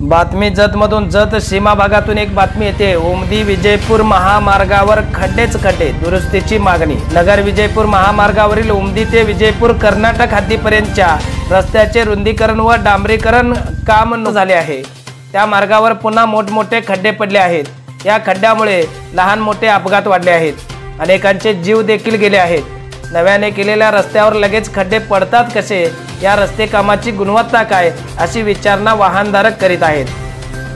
बातमी जतमधून जत सीमा भागातून एक बातमी येते। उमदी विजयपूर महामार्गावर खड्डेच खड्डे, दुरुस्तीची मागणी। नगर विजयपूर महामार्गावरील उमदी ते विजयपूर कर्नाटक हद्दीपर्यंतच्या रस्त्याचे रुंदीकरण व डांबरीकरण काम झाले आहे। त्या मार्गावर पुन्हा मोठमोठे खड्डे पडले आहेत। या खड्ड्यामुळे लहान मोठे अपघात वाढले आहेत, अनेकांचे जीव देखील गेले आहेत। नव्याने केलेल्या रस्त्यावर लगेच खड्डे पडतात कसे? या रस्ते कामाची गुणवत्ता काय, अशी विचारणा वाहनधारक करीत आहेत।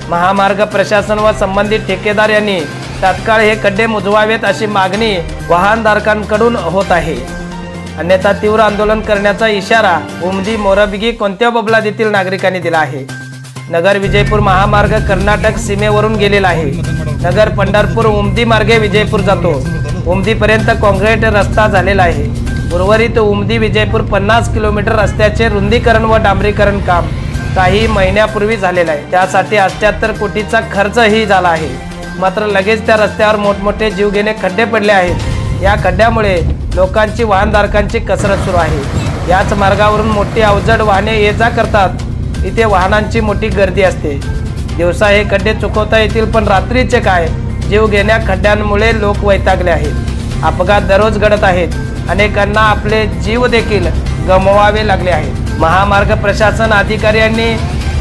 महामार्ग प्रशासन व संबंधित ठेकेदार यांनी तात्काळ हे खड्डे मुजवावेत अशी मागणी वाहनधारकांकडून होत आहे। अन्यथा तीव्र आंदोलन करण्याचा इशारा उमदी मोरबिगी कोणत्या बबलादीतील नागरिकांनी दिला आहे। नगर विजयपूर महामार्ग कर्नाटक सीमेवरून गेलेला आहे। नगर पंढरपूर उमदी मार्गे विजयपूर जातो। उमदीपर्यंत काँक्रीट रस्ता झालेला आहे। उर्वरित उमदी विजयपूर 50 किलोमीटर रस्त्याचे रुंदीकरण व डांबरीकरण काम काही महिन्यापूर्वी झालेले आहे। त्यासाठी 78 कोटीचा खर्चही झाला आहे। मात्र लगेच त्या रस्त्यावर मोठमोठे जीवघेणे खड्डे पडले आहेत। या खड्ड्यामुळे लोकांची वाहनधारकांची कसरत सुरू आहे। याच मार्गावरून मोठी अवजड वाहने ये जा करतात। इथे वाहनांची मोठी गर्दी असते। दिवसा हे खड्डे चुकवता येतील, पण रात्रीचे काय? जीवघेण्या खड्ड्यांमुळे लोक वैतागले आहेत। अपघात दररोज घडत आहेत। अनेकांना आपले जीव देखील गमवावे लागले आहेत। महामार्ग प्रशासन अधिकाऱ्यांनी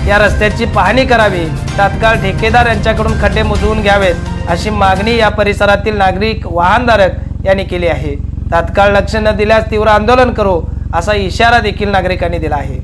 या रस्त्याची पाहणी करावी। तात्काळ ठेकेदार यांच्याकडून खड्डे मुजवून घ्यावेत अशी मागणी या परिसरातील नागरिक वाहनधारक यांनी केली आहे। तात्काळ लक्ष न दिल्यास तीव्र आंदोलन करू असा इशारा देखील नागरिकांनी दिला आहे।